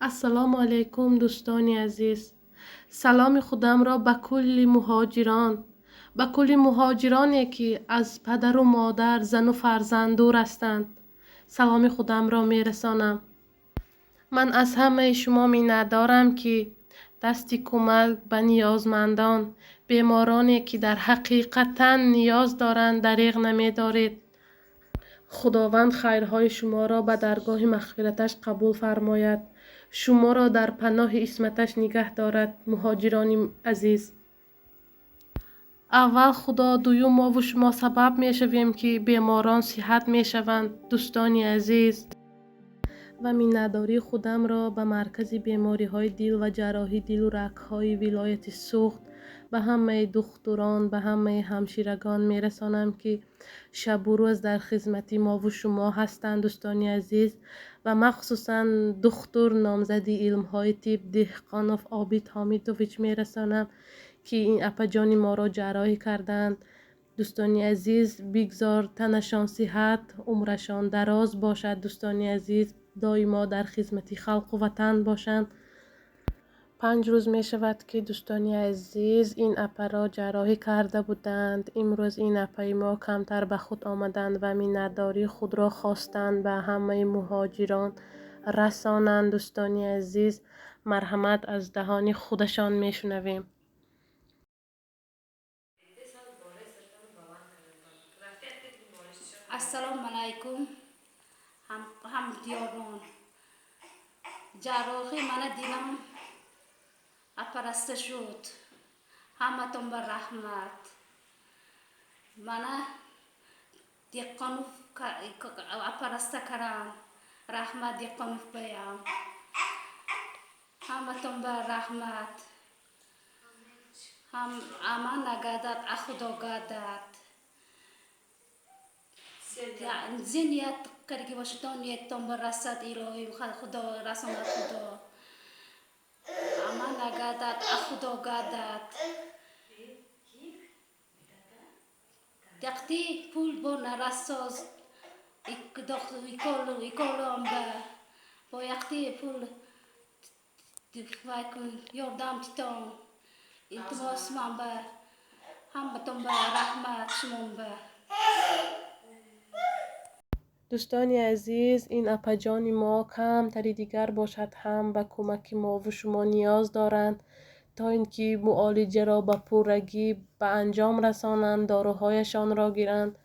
السلام علیکم دوستان عزیز. سلام خودم را به کل مهاجرانی که از پدر و مادر، زن و فرزند دور هستند، سلام خودم را می رسانم. من از همه شما منت دارم که دستی کمک به نیازمندان، بیمارانی که در حقیقتا نیاز دارند دریغ نمی دارید. خداوند خیرهای شما را به درگاه مغفرتش قبول فرماید. شما را در پناه عصمتش نگه دارد. مهاجران عزیز، اول خدا، دوم ما و شما سبب می شویم که بیماران صحت می شوند. دوستان عزیز، و منتداری خودم را به مرکز بیماری های دل و جراحی دل و رگ های ولایت سوخت به همه دختران، به همه همشیرگان می رسانم که شب و روز در خدمت ما و شما هستند. دوستان عزیز، و مخصوصا دختر نامزدی علم های طب دهقانوف عابد حامیدوویچ می رسانم که این اپا ما را جراحی کردند. دوستان عزیز، بگذار تنشان صحت، عمرشان دراز باشد. دوستان عزیز، دائما در خدمت خلق و وطن باشند. 5 روز می شود که دوستان عزیز این اپا را جراحی کرده بودند. امروز این اپای ما کمتر به خود آمدند و منتداری خود را خواستند به همه مهاجران رسانند. دوستان عزیز، مرحمت از دهان خودشان می شنویم. السلام علیکم. هم دیاران جراحی من دیدم اپرسته شد. همتون بر رحمت. من دیقانوف اپرسته کردم. رحمت دیقانوف بیام. همتون بر رحمت. هم امان نگردد اخدا گردد. زینیت کردی باشدان نیتون بر رسد الهی خدا رساند خدا. امان نگردد اخدا گردد. دقتی پول با نرساز ایکالام با یقتی پول یاردم تیتان التماس من به همتون به رحمت شما به. دوستان عزیز، این اپا ما کم تری دیگر باشد هم به کمک ما و شما نیاز دارند تا اینکه معالجه را به پررگی به انجام رسانند، داروهایشان را گیرند.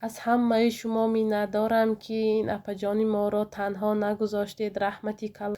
از همه شما منت دارم که این اپا ما را تنها نگذاشتید. رحمتی کل